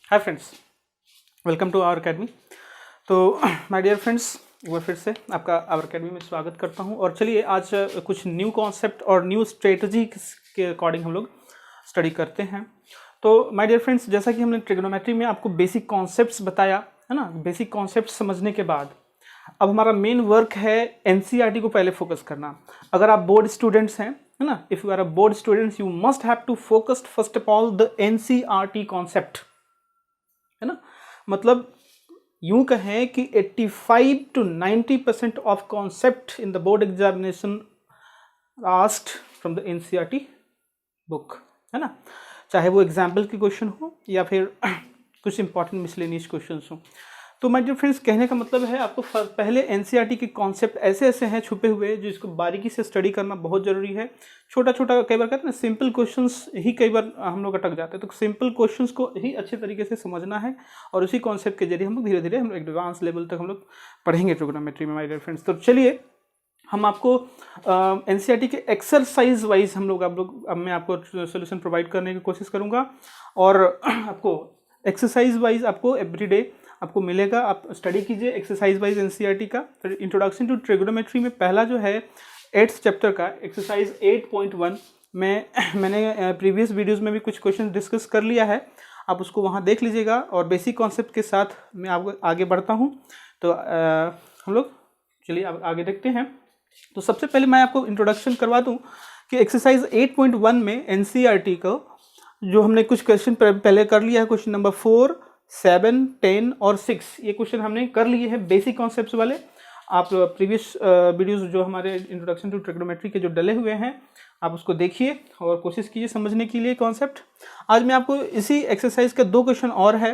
Hi friends, welcome to our academy. तो my dear friends, एक बार फिर से आपका आवर अकेडमी में स्वागत करता हूं। और चलिए आज कुछ न्यू कॉन्सेप्ट और न्यू स्ट्रेटजी के अकॉर्डिंग हम लोग स्टडी करते हैं। तो माय डियर फ्रेंड्स, जैसा कि हमने ट्रिग्नोमेट्री में आपको बेसिक कॉन्सेप्ट्स बताया है ना, बेसिक कॉन्सेप्ट समझने के बाद अब हमारा मेन वर्क है एनसीईआरटी को पहले फोकस करना। अगर आप बोर्ड स्टूडेंट्स हैं है ना, if you are a board students you must have to focus first of all the NCERT concept, है ना। मतलब यूं कहें कि 85 to 90% of concept in the board examination asked from the NCERT book, है ना। चाहे वो एग्जाम्पल के क्वेश्चन हो या फिर कुछ इंपॉर्टेंट मिसलेनियस क्वेश्चन हो। तो माय डियर फ्रेंड्स, कहने का मतलब है आपको पहले एनसीईआरटी के कॉन्सेप्ट ऐसे ऐसे हैं छुपे हुए जिसको बारीकी से स्टडी करना बहुत जरूरी है। छोटा छोटा कई बार कहते हैं ना, सिंपल क्वेश्चंस ही कई बार हम लोग अटक जाते हैं, तो सिंपल क्वेश्चंस को ही अच्छे तरीके से समझना है और उसी कॉन्सेप्ट के जरिए हम लोग धीरे धीरे हम एडवांस लेवल तक हम लोग पढ़ेंगे ट्रिग्नोमेट्री में माय डियर फ्रेंड्स। तो चलिए हम आपको एनसीईआरटी के एक्सरसाइज वाइज मैं आपको सोल्यूशन प्रोवाइड करने की कोशिश करूँगा और आपको एक्सरसाइज वाइज आपको एवरीडे आपको मिलेगा। आप स्टडी कीजिए एक्सरसाइज वाइज एनसीईआरटी का। इंट्रोडक्शन टू ट्रिग्नोमेट्री में पहला जो है 8th चैप्टर का एक्सरसाइज 8.1 में मैंने प्रीवियस वीडियोस में भी कुछ क्वेश्चन डिस्कस कर लिया है, आप उसको वहाँ देख लीजिएगा। और बेसिक कॉन्सेप्ट के साथ मैं आपको आगे बढ़ता हूँ। तो हम लोग चलिए अब आगे देखते हैं। तो सबसे पहले मैं आपको इंट्रोडक्शन करवा दूँ कि एक्सरसाइज 8.1 में एनसीईआरटी को जो हमने कुछ क्वेश्चन पहले कर लिया है, क्वेश्चन नंबर 4, 7, 10 और 6 ये क्वेश्चन हमने कर लिए हैं बेसिक कॉन्सेप्ट्स वाले। आप प्रीवियस वीडियोस जो हमारे इंट्रोडक्शन टू ट्रिग्नोमेट्री के जो डले हुए हैं आप उसको देखिए और कोशिश कीजिए समझने के लिए कॉन्सेप्ट। आज मैं आपको इसी एक्सरसाइज का 2 क्वेश्चन और है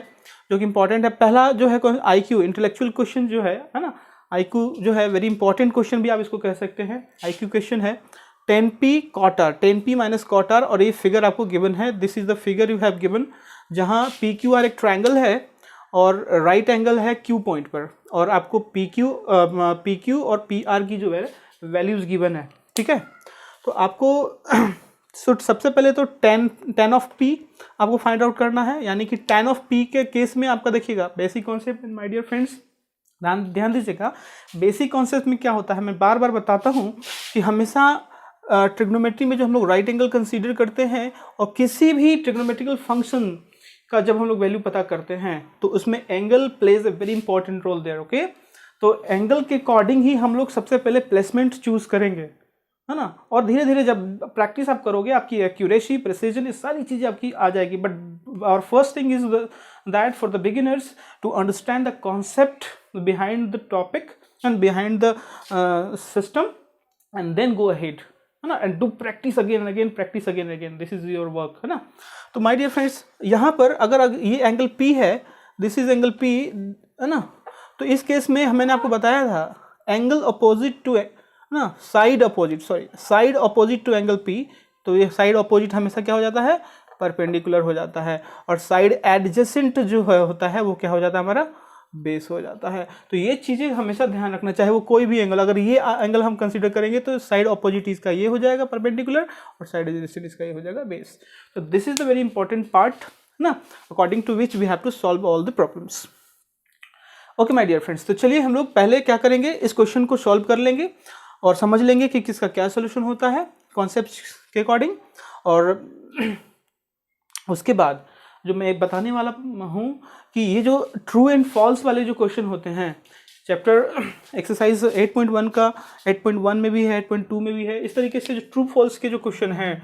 जो कि इंपॉर्टेंट है। पहला जो है आईक्यू इंटेलेक्चुअल क्वेश्चन जो है ना, आईक्यू जो है वेरी इंपॉर्टेंट क्वेश्चन भी आप इसको कह सकते हैं। आईक्यू क्वेश्चन है 10p quarter, 10p minus quarter, और ये फिगर आपको गिवन है। This is the figure you have given, जहाँ पी क्यू आर एक ट्रायंगल है और राइट एंगल है क्यू पॉइंट पर, और आपको पी क्यू और पी आर की जो है वैल्यूज गिवन है, ठीक है। तो आपको सबसे पहले तो tan ऑफ p आपको फाइंड आउट करना है, यानी कि tan ऑफ p के केस में आपका देखिएगा basic concept my dear friends, ध्यान दीजिएगा। बेसिक कॉन्सेप्ट में क्या होता है, मैं बार बार बताता हूँ कि हमेशा ट्रिग्नोमेट्री में जो हम लोग राइट एंगल कंसीडर करते हैं और किसी भी ट्रिग्नोमेट्रिकल फंक्शन का जब हम लोग वैल्यू पता करते हैं तो उसमें angle plays a very important role there, okay. तो एंगल के अकॉर्डिंग ही हम लोग सबसे पहले प्लेसमेंट चूज करेंगे, है ना। और धीरे धीरे जब प्रैक्टिस आप करोगे आपकी एक्यूरेसी, प्रिसीजन, ये सारी चीज़ें आपकी आ जाएगी। But our first thing is that for the beginners to understand the concept behind the topic and behind the system and then go ahead, है ना, and do practice again and again, practice again and again, this is your work, है ना। तो my dear friends, यहाँ पर अगर ये angle P है, दिस इज एंगल P, है ना। तो इस केस में मैंने आपको बताया था एंगल अपोजिट टू ना side opposite to angle P, तो ये साइड अपोजिट हमेशा क्या हो जाता है, परपेंडिकुलर हो जाता है, और साइड एडजेसेंट जो होता है वो क्या हो जाता है, हमारा बेस हो जाता है। तो ये चीज़ें हमेशा ध्यान रखना, चाहे वो कोई भी एंगल, अगर ये एंगल हम कंसीडर करेंगे तो साइड ऑपोजिट इसका ये हो जाएगा परपेंडिकुलर और साइड एडजेसेंट इसका ये हो जाएगा बेस। तो this is the very important part ना, according to which we have to solve all the problems. Okay my dear friends, तो चलिए हम लोग पहले क्या करेंगे, इस क्वेश्चन को सॉल्व कर लेंगे और समझ लेंगे कि किसका क्या सोल्यूशन होता है कॉन्सेप्ट के अकॉर्डिंग। और उसके बाद जो मैं बताने वाला हूँ कि ये जो ट्रू एंड फॉल्स वाले जो क्वेश्चन होते हैं चैप्टर एक्सरसाइज 8.1 का, 8.1 में भी है, 8.2 में भी है, इस तरीके से जो ट्रू फॉल्स के जो क्वेश्चन हैं,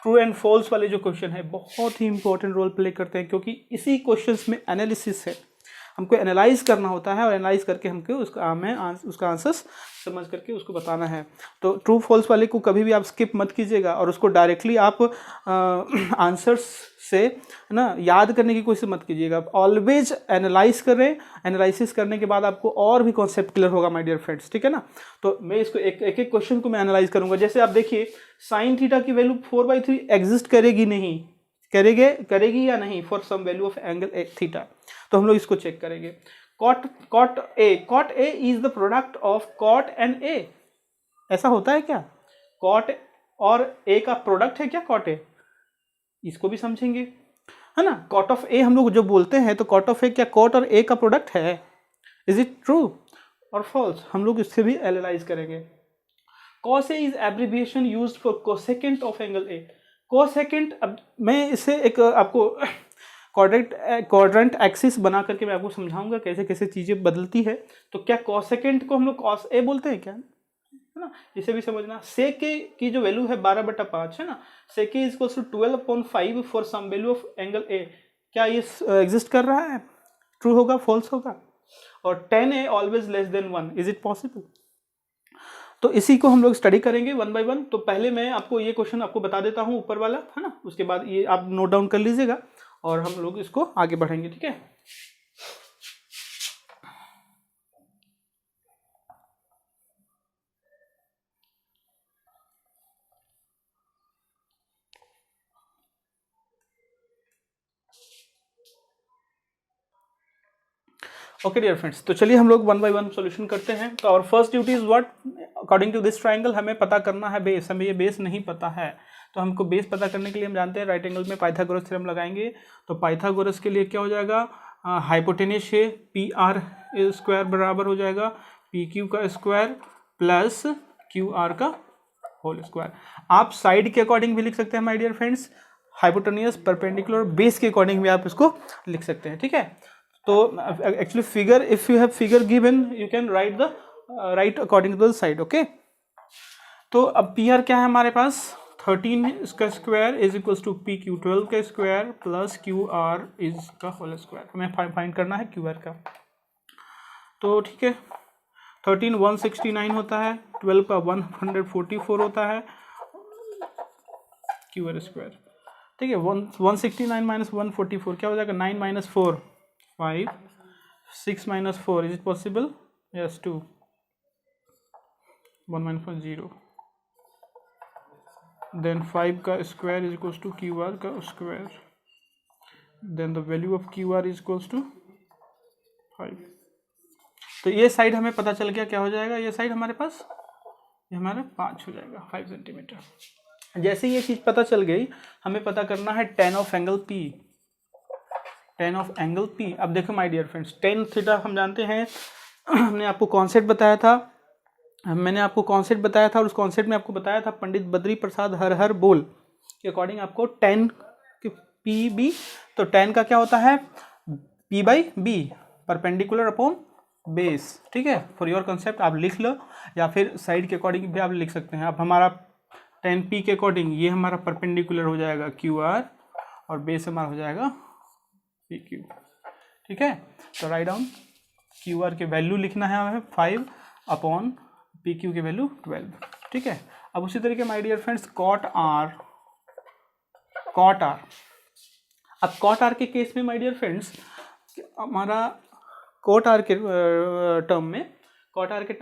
ट्रू एंड फॉल्स वाले जो क्वेश्चन है बहुत ही इंपॉर्टेंट रोल प्ले करते हैं, क्योंकि इसी क्वेश्चंस में एनालिसिस है, हमको एनालाइज करना होता है और एनालाइज करके हमको उसका आंसर्स समझ करके उसको बताना है। तो ट्रू फॉल्स वाले को कभी भी आप स्किप मत कीजिएगा और उसको डायरेक्टली आप आंसर्स से ना याद करने की कोशिश मत कीजिएगा, ऑलवेज एनालाइज करें। एनालिसिस करने के बाद आपको और भी कॉन्सेप्ट क्लियर होगा माय डियर फ्रेंड्स, ठीक है ना। तो मैं इसको एक एक क्वेश्चन को मैं एनालाइज करूंगा। जैसे आप देखिए साइन थीटा की वैल्यू 4/3 एग्जिस्ट करेगी नहीं, करेगी या नहीं for some value of angle theta, तो हम लोग इसको चेक करेंगे। Cot A is the product of cot and A, ऐसा होता है क्या? कॉट और ए का प्रोडक्ट है क्या कॉट ए? इसको भी समझेंगे, है ना, कॉट ऑफ ए हम लोग जो बोलते हैं, तो कॉट ऑफ ए क्या कॉट और ए का प्रोडक्ट है? इज इट ट्रू और फॉल्स? हम लोग इससे भी एनालाइज करेंगे। Cos A is abbreviation used for cosecant of angle A. Cosecant, अब मैं इसे एक आपको क्वाड्रेंट एक्सिस बना करके मैं आपको समझाऊंगा कैसे कैसे चीज़ें बदलती है। तो क्या कोसेकेंट को हम लोग कॉस ए बोलते हैं क्या, है ना, इसे भी समझना। सेक ए की जो वैल्यू है 12/5 है ना, sec A is 12/5 for some value of angle A, क्या ये एग्जिस्ट कर रहा है? ट्रू होगा, फॉल्स होगा? और 10a always less than 1, is it possible? तो इसी को हम लोग स्टडी करेंगे वन बाय वन। तो पहले मैं आपको ये क्वेश्चन आपको बता देता हूँ ऊपर वाला, है ना, उसके बाद ये आप नोट डाउन कर लीजिएगा और हम लोग इसको आगे बढ़ेंगे, ठीक है। ओके डियर फ्रेंड्स, तो चलिए हम लोग वन बाय वन सॉल्यूशन करते हैं। तो और first duty is what, according to this triangle हमें पता करना है बेस। हमें ये बेस नहीं पता है, तो हमको बेस पता करने के लिए हम जानते हैं राइट एंगल में पाइथागोरस थ्योरम लगाएंगे। तो पाइथागोरस के लिए क्या हो जाएगा, हाइपोटेनस है पी आर स्क्वायर बराबर हो जाएगा पी क्यू का स्क्वायर प्लस क्यू आर का होल स्क्वायर। आप साइड के अकॉर्डिंग भी लिख सकते हैं my dear friends, hypotenuse, perpendicular, base के अकॉर्डिंग भी आप इसको लिख सकते हैं, ठीक है। तो actually figure, if you have figure given you can write according to the side, okay. तो अब पी आर क्या है हमारे पास, 13 का square is equals to P Q 12 का square plus Q R is का होल स्क्वायर। हमें फाइंड करना है क्यू आर का। तो ठीक है, 13 169 होता है, 12 का 144 होता है, क्यू आर स्क्वायर, ठीक है। 169 माइनस 144 क्या हो जाएगा, 9 minus 4 5, 6 minus 4 is it possible, yes 2, 1 minus 4 0, then 5 का square is equals to Q R का square, then the value of Q R is equals to 5। तो ये साइड हमें पता चल गया क्या हो जाएगा, ये साइड हमारे पास ये हमारा 5 हो जाएगा, 5 सेंटीमीटर। जैसे ये चीज़ पता चल गई, हमें पता करना है tan of angle P, tan of angle P. अब देखो my dear friends, tan theta हम जानते हैं, हमने आपको कॉन्सेप्ट बताया था, मैंने आपको कॉन्सेप्ट बताया था और उस कॉन्सेप्ट में आपको बताया था पंडित बद्री प्रसाद हर हर बोल के अकॉर्डिंग आपको टेन पी बी। तो टेन का क्या होता है, P by B, perpendicular upon base, ठीक है। फॉर योर कंसेप्ट आप लिख लो या फिर साइड के अकॉर्डिंग भी आप लिख सकते हैं। अब हमारा 10p के अकॉर्डिंग ये हमारा परपेंडिकुलर हो जाएगा क्यू आर और बेस हमारा हो जाएगा पी क्यू, ठीक है। तो राइट डाउन क्यू आर के वैल्यू लिखना है हमें 5 अपॉन पी क्यू की वैल्यू 12, ठीक है। अब उसी तरीके my dear friends cot R, अब कॉट आर के केस में माय डियर फ्रेंड्स हमारा कॉट आर के टर्म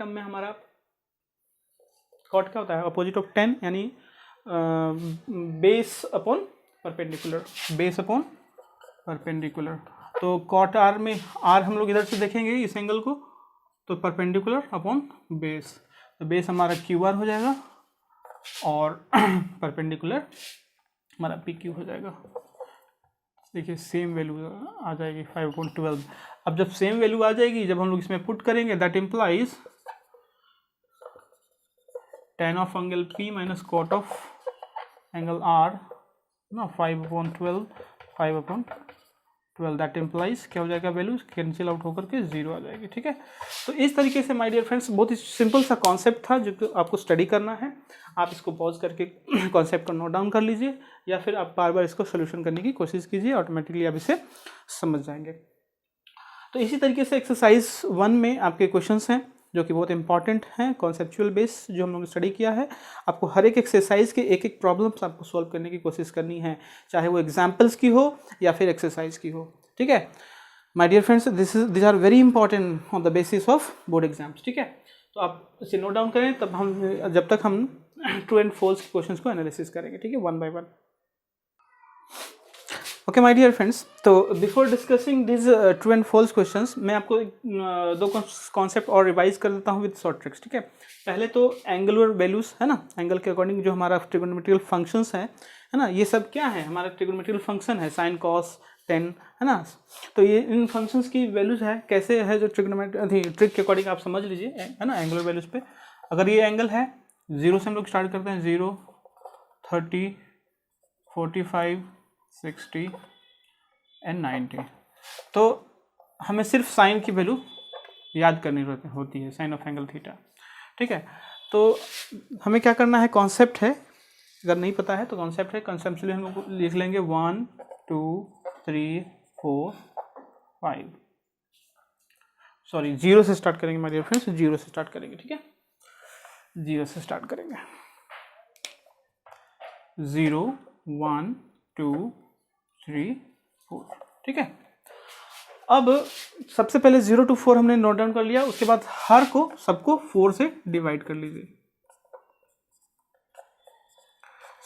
में हमारा कॉट क्या होता है, अपोजिट ऑफ 10, यानी बेस अपॉन परपेंडिकुलर, तो कॉट आर में आर हम लोग इधर से देखेंगे इस एंगल को, तो परपेंडिकुलर अपॉन बेस, तो बेस हमारा क्यू आर हो जाएगा और परपेंडिकुलर हमारा पी क्यू हो जाएगा। देखिए सेम वैल्यू आ जाएगी 5/12। अब जब सेम वैल्यू आ जाएगी, जब हम लोग इसमें पुट करेंगे, that implies tan of angle P minus cot of angle R ना 5/12, 5/12, दैट इम्प्लाइज क्या हो जाएगा, वैल्यू कैंसिल आउट होकर के 0 आ जाएगी, ठीक है। तो इस तरीके से माय डियर फ्रेंड्स बहुत ही सिंपल सा कॉन्सेप्ट था जो आपको स्टडी करना है। आप इसको पॉज करके कॉन्सेप्ट को नोट डाउन कर लीजिए या फिर आप बार बार इसको सोल्यूशन करने की कोशिश कीजिए, ऑटोमेटिकली आप इसे समझ जाएंगे। तो इसी तरीके से एक्सरसाइज 1 में आपके क्वेश्चंस हैं जो कि बहुत इंपॉर्टेंट हैं, कॉन्सेप्चुअल बेस जो हम लोगों ने स्टडी किया है। आपको हर एक एक्सरसाइज के एक एक प्रॉब्लम्स आपको सॉल्व करने की कोशिश करनी है, चाहे वो एग्जाम्पल्स की हो या फिर एक्सरसाइज की हो, ठीक है। My dear friends, this are very important on the basis of board exams, ठीक है। तो आप इसे नोट डाउन करें, तब हम जब तक हम ट्रू एंड फॉल्स के क्वेश्चंस को एनालिसिस करेंगे, ठीक है, 1 by 1। Okay my dear friends, तो before discussing this true and false questions, मैं आपको दो कॉन्सेप्ट और रिवाइज कर देता हूँ विद शॉर्ट ट्रिक्स, ठीक है। पहले तो एंगुलर वैल्यूज है ना, एंगल के अकॉर्डिंग जो हमारा ट्रिगोनोमेट्रिकल फंक्शंस हैं, है ना। ये सब क्या है, हमारा ट्रिग्नोमेट्रिकल फंक्शन है, साइन कॉस टेन, है ना। तो ये इन फंक्शंस की वैल्यूज है, कैसे है जो ट्रिक के अकॉर्डिंग आप समझ लीजिए, है ना। एंगुलर वैल्यूज पे अगर ये एंगल है 0 से हम लोग स्टार्ट करते हैं, 0, 30, 45, 60 एंड 90। तो हमें सिर्फ साइन की वैल्यू याद करनी होती है, साइन ऑफ एंगल थीटा, ठीक है। तो हमें क्या करना है, कॉन्सेप्ट है, अगर नहीं पता है तो कॉन्सेप्ट है, कंसेप्चुअली हम लोग लिख लेंगे 1 2 3 4 5, सॉरी 0 से स्टार्ट करेंगे माय डियर फ्रेंड्स, 0 से स्टार्ट करेंगे, ठीक है, 0 से स्टार्ट करेंगे, 0 1 2 3 4, ठीक है। अब सबसे पहले 0 to 4 हमने नोट डाउन कर लिया, उसके बाद हर को सबको 4 से डिवाइड कर लीजिए,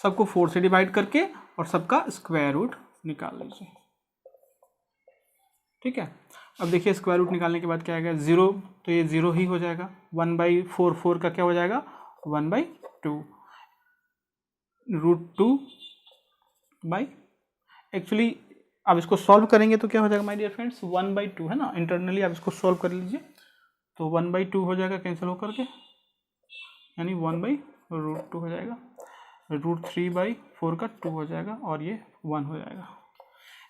सबको 4 से डिवाइड करके और सबका स्क्वायर रूट निकाल लीजिए, ठीक है। अब देखिए स्क्वायर रूट निकालने के बाद क्या आएगा, 0, तो ये 0 ही हो जाएगा, 1/4, 4 का क्या हो जाएगा 1/2, √2 बाई, एक्चुअली अब इसको सॉल्व करेंगे तो क्या हो जाएगा माय डियर फ्रेंड्स, 1/2 है ना, इंटरनली आप इसको सॉल्व कर लीजिए, तो 1/2 हो जाएगा कैंसिल होकर के, यानी 1/√2 हो जाएगा, √3/4 का 2 हो जाएगा और ये 1 हो जाएगा।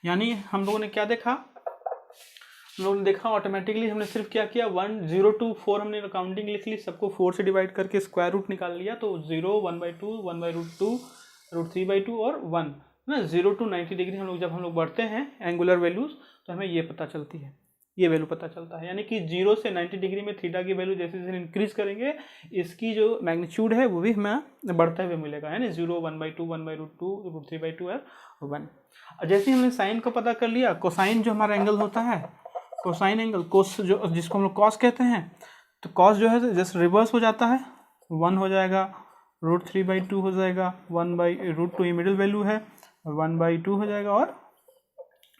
यानी हम लोगों ने क्या देखा, हम लोगों ने देखा ऑटोमेटिकली हमने सिर्फ क्या किया, 0 to 4 हमने काउंटिंग लिख ली, सबको 4 से डिवाइड करके स्क्वायर रूट निकाल लिया, तो 0, 1/2, 1/√2, √3/2 और 1 ना। 0 to 90 डिग्री हम लोग जब हम लोग बढ़ते हैं एंगुलर वैल्यूज, तो हमें ये पता चलती है, ये वैल्यू पता चलता है, यानी कि 0 से 90 डिग्री में थीटा की वैल्यू जैसे जैसे इंक्रीज करेंगे, इसकी जो मैग्नीट्यूड है वो भी हमें बढ़ता हुए मिलेगा, यानी 0, 1/2, 1/√2, √3/2 और 1। जैसे हमने साइन को पता कर लिया, कोसाइन जो हमारा एंगल होता है, कोसाइन एंगल, कोस जो जिसको हम लोग कॉस कहते हैं, तो कॉस जो है जस्ट रिवर्स हो जाता है, 1 हो जाएगा, √3/2 हो जाएगा, 1/√2 ये मिडिल वैल्यू है, 1/2 हो जाएगा और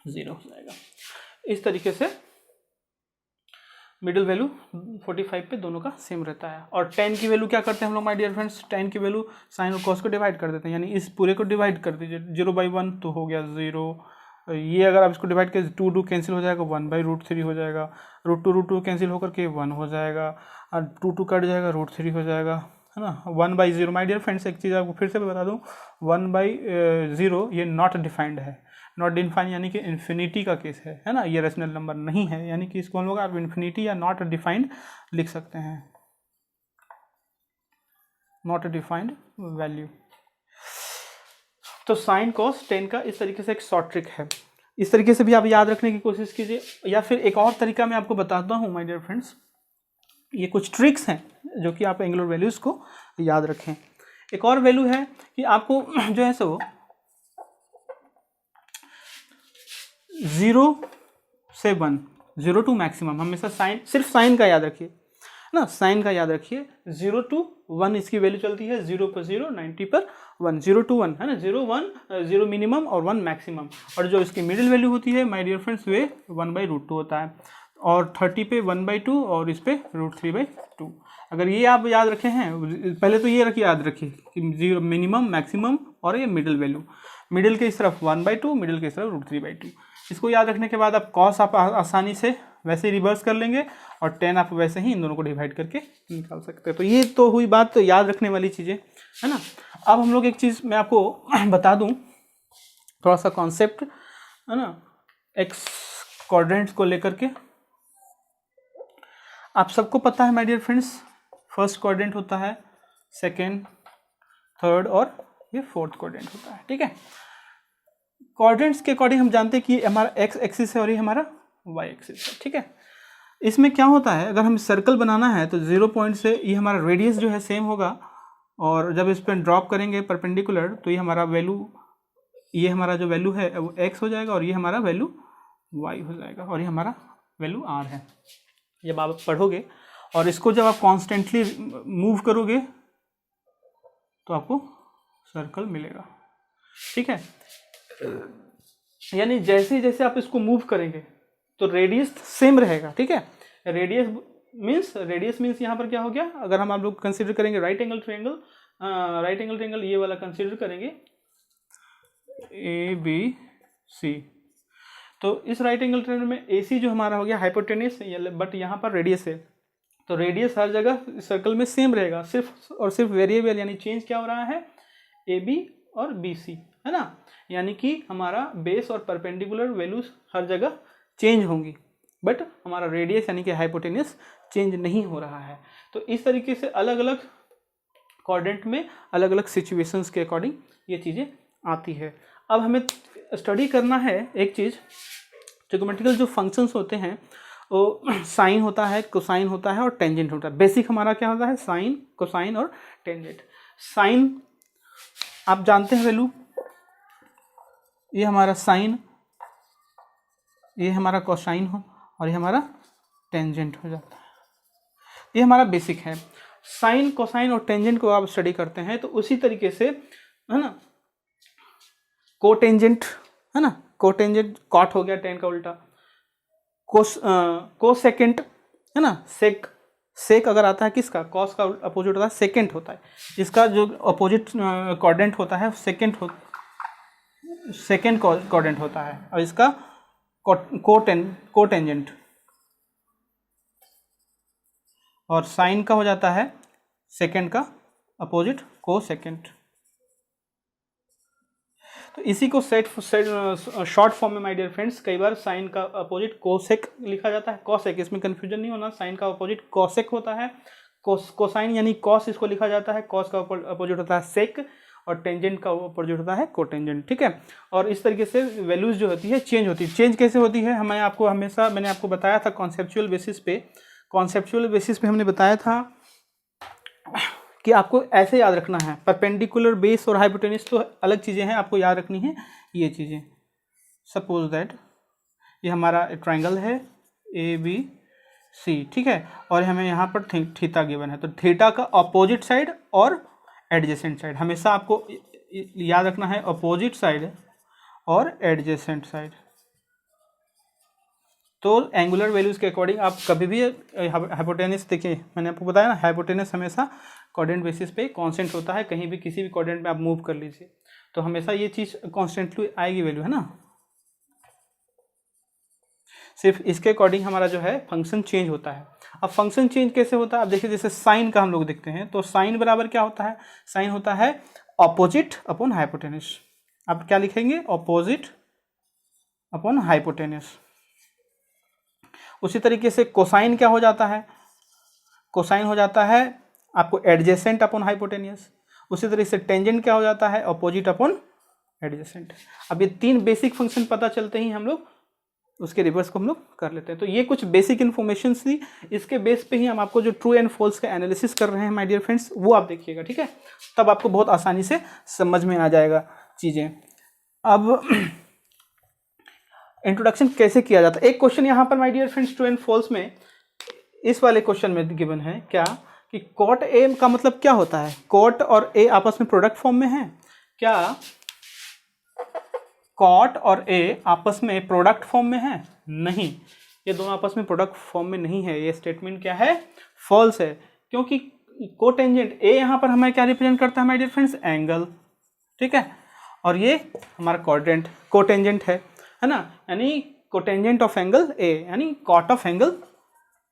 0 हो जाएगा। इस तरीके से मिडिल वैल्यू 45 पे दोनों का सेम रहता है। और tan की वैल्यू क्या करते हैं हम लोग माय डियर फ्रेंड्स, tan की वैल्यू साइन और कॉस को डिवाइड कर देते हैं, यानी इस पूरे को डिवाइड कर दीजिए, 0/1 तो हो गया 0, ये अगर आप इसको डिवाइड करें 2 कैंसिल हो जाएगा, 1/√3 हो जाएगा, √2 कैंसिल होकर के 1 हो जाएगा, और 2 कट जाएगा, √3 हो जाएगा, है ना। 1/0 माय डियर फ्रेंड्स, एक चीज़ आपको फिर से बता दूँ, 1/0 ये नॉट डिफाइंड है, नॉट डिफाइंड यानी कि इन्फिनिटी का केस है ना, ये रेशनल नंबर नहीं है, यानी कि इसको हम लोग आप इन्फिनिटी या नॉट डिफाइंड लिख सकते हैं, नॉट डिफाइंड वैल्यू। तो साइन कॉस टेन का इस तरीके से एक शॉर्ट ट्रिक है, इस तरीके से भी आप याद रखने की कोशिश कीजिए, या फिर एक और तरीका मैं आपको बताता हूँ माय डियर फ्रेंड्स, ये कुछ ट्रिक्स हैं जो कि आप एंगुलर वैल्यूज़ को याद रखें। एक और वैल्यू है कि आपको जो है सो 0 से 1, 0 to मैक्सिमम, हमेशा साइन, सिर्फ साइन का याद रखिए ना, साइन का याद रखिए, 0 to 1 इसकी वैल्यू चलती है, 0 पर 0, 90 पर 1, 0 to 1 है ना, 0 1, 0 मिनिमम और 1 मैक्सिमम, और जो इसकी मिडिल वैल्यू होती है माय डियर फ्रेंड्स वे 1/√2 होता है, और 30 पे 1/2 और इस पे √3/2। अगर ये आप याद रखे हैं, पहले तो ये याद रखिए कि 0 मिनिमम, मैक्सिमम और ये मिडिल वैल्यू, मिडिल के इस तरफ 1/2, मिडिल के इस तरफ √3/2। इसको याद रखने के बाद आप कॉस आप आसानी से वैसे ही रिवर्स कर लेंगे, और टेन आप वैसे ही इन दोनों को डिवाइड करके निकाल सकते हैं। तो ये तो हुई बात, तो याद रखने वाली चीज़ें, है ना। अब हम लोग एक चीज़ मैं आपको बता दूं, थोड़ा सा कॉन्सेप्ट, है ना, एक्स क्वाड्रेंट्स को लेकर के। आप सबको पता है my dear friends, first quadrant होता है, सेकेंड, थर्ड और ये फोर्थ क्वाड्रेंट होता है, ठीक है। क्वाड्रेंट्स के अकॉर्डिंग हम जानते हैं कि हमारा एक्स एक्सिस है और ये हमारा वाई एक्सिस है, ठीक है। इसमें क्या होता है, अगर हमें सर्कल बनाना है तो 0 पॉइंट से ये हमारा रेडियस जो है सेम होगा, और जब इस पर ड्रॉप करेंगे परपेंडिकुलर तो ये हमारा वैल्यू, ये हमारा जो वैल्यू है वो x हो जाएगा, और ये हमारा वैल्यू y हो जाएगा, और ये हमारा वैल्यू r है। जब आप पढ़ोगे और इसको जब आप कॉन्स्टेंटली मूव करोगे तो आपको सर्कल मिलेगा, ठीक है। यानी जैसे जैसे आप इसको मूव करेंगे तो रेडियस सेम रहेगा, ठीक है। रेडियस मीन्स यहाँ पर क्या हो गया, अगर हम आप लोग कंसीडर करेंगे राइट एंगल ट्रायंगल, ये वाला कंसीडर करेंगे, ए बी सी। तो इस राइट एंगल ट्रायंगल में ए सी जो हमारा हो गया हाइपोटेन्यूस, बट यहाँ पर रेडियस है, तो रेडियस हर जगह सर्कल में सेम रहेगा, सिर्फ और सिर्फ वेरिएबल यानी चेंज क्या हो रहा है, ए बी और बी सी, है ना। यानी कि हमारा बेस और परपेंडिकुलर वैल्यूज हर जगह चेंज होंगी, बट हमारा रेडियस यानी कि हाइपोटेन्यूस चेंज नहीं हो रहा है। तो इस तरीके से अलग अलग क्वाड्रेंट में अलग अलग सिचुएशंस के अकॉर्डिंग ये चीज़ें आती है। अब हमें स्टडी करना है एक चीज़, ट्रिग्नोमेट्रिकल जो फंक्शंस होते हैं वो साइन होता है, कोसाइन होता है और टेंजेंट होता है। बेसिक हमारा क्या होता है, साइन, कोसाइन और टेंजेंट। साइन आप जानते हैं वैल्यू, ये हमारा साइन, ये हमारा कोसाइन हो और ये हमारा टेंजेंट हो जाता है। ये हमारा बेसिक है। साइन, कोसाइन और टेंजेंट को आप स्टडी करते हैं तो उसी तरीके से, है ना, कोटेंजेंट, है ना, कोटेंजेंट कॉट हो गया टेन का उल्टा, कोसेकेंट, है ना, सेक, सेक अगर आता है किसका, कॉस का अपोजिट होता है सेकेंट होता है, इसका जो अपोजिट क्वाड्रेंट होता है सेकेंड क्वाड्रेंट होता है, और इसका कोटेंजेंट, और साइन का हो जाता है सेकेंड का अपोजिट कोसेकेंट। तो इसी को शॉर्ट फॉर्म में माय डियर फ्रेंड्स कई बार साइन का अपोजिट कोसेक लिखा जाता है, कॉसेक, इसमें कंफ्यूजन नहीं होना, साइन का अपोजिट कॉसेक होता है, कोसाइन यानी कॉस इसको लिखा जाता है, कॉस का अपोजिट होता है सेक, और टेंजेंट का अपोजिट होता है कोटेंजेंट, ठीक है। और इस तरीके से वैल्यूज जो होती है चेंज होती है। चेंज कैसे होती है, मैंने आपको बताया था कॉन्सेप्चुअल बेसिस पे हमने बताया था कि आपको ऐसे याद रखना है, परपेंडिकुलर, बेस और हाइपोटेन्यूस तो अलग चीज़ें हैं, आपको याद रखनी है ये चीज़ें। सपोज दैट ये हमारा ट्रायंगल है ए बी सी, ठीक है, और हमें यहाँ पर थीटा गिवन है, तो थीटा का अपोजिट साइड और एडजेसेंट साइड हमेशा आपको याद रखना है, अपोजिट साइड और एडजेसेंट साइड। तो एंगुलर वैल्यूज़ के अकॉर्डिंग आप कभी भी हाइपोटेनस देखिए, मैंने आपको बताया ना, हाइपोटेनस हमेशा क्वाड्रेंट बेसिस पे कांस्टेंट होता है, कहीं भी किसी भी क्वाड्रेंट में आप मूव कर लीजिए तो हमेशा ये चीज़ कांस्टेंटली आएगी वैल्यू, है ना। सिर्फ इसके अकॉर्डिंग हमारा जो है फंक्शन चेंज होता है। अब फंक्शन चेंज कैसे होता है, अब देखिए जैसे साइन का हम लोग देखते हैं, तो साइन बराबर क्या होता है, साइन होता है ऑपोजिट अपॉन हाइपोटेनस। आप क्या लिखेंगे, ऑपोजिट अपॉन हाइपोटेनस। उसी तरीके से कोसाइन क्या हो जाता है, कोसाइन हो जाता है आपको एडजेसेंट अपॉन हाइपोटेनियस। उसी तरीके से टेंजेंट क्या हो जाता है, अपोजिट अपॉन एडजेसेंट। अब ये तीन बेसिक फंक्शन पता चलते ही हम लोग उसके रिवर्स को हम लोग कर लेते हैं। तो ये कुछ बेसिक इन्फॉर्मेशन थी, इसके बेस पे ही हम आपको जो ट्रू एंड फॉल्स का एनालिसिस कर रहे हैं माय डियर फ्रेंड्स, वो आप देखिएगा, ठीक है, तब आपको बहुत आसानी से समझ में आ जाएगा चीज़ें। अब इंट्रोडक्शन कैसे किया जाता है, एक क्वेश्चन यहाँ पर my dear friends true and false में, इस वाले क्वेश्चन में गिवन है क्या कि कॉट ए का मतलब क्या होता है, कॉट और ए आपस में प्रोडक्ट फॉर्म में है क्या, कॉट और ए आपस में प्रोडक्ट फॉर्म में है, नहीं, ये दोनों आपस में प्रोडक्ट फॉर्म में नहीं है, ये स्टेटमेंट क्या है, फॉल्स है, क्योंकि कोटेंजेंट ए यहाँ पर हमें क्या रिप्रेजेंट करता है माय डियर फ्रेंड्स, एंगल, ठीक है, और ये हमारा क्वाड्रेंट कोटेंजेंट है ना, यानी कोटेंजेंट ऑफ एंगल ए, यानी cot of angle,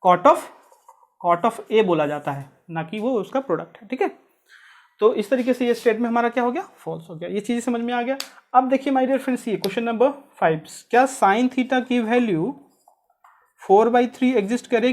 cot of A बोला जाता है, ना कि वो उसका प्रोडक्ट है, ठीक है। तो इस तरीके से ये स्टेटमेंट हमारा क्या हो गया, फॉल्स हो गया। ये चीज़ें समझ में आ गया। अब देखिए माय डियर फ्रेंड्स, ये क्वेश्चन नंबर 5, क्या साइन थीटा की वैल्यू 4/3 एग्जिस्ट करेगी।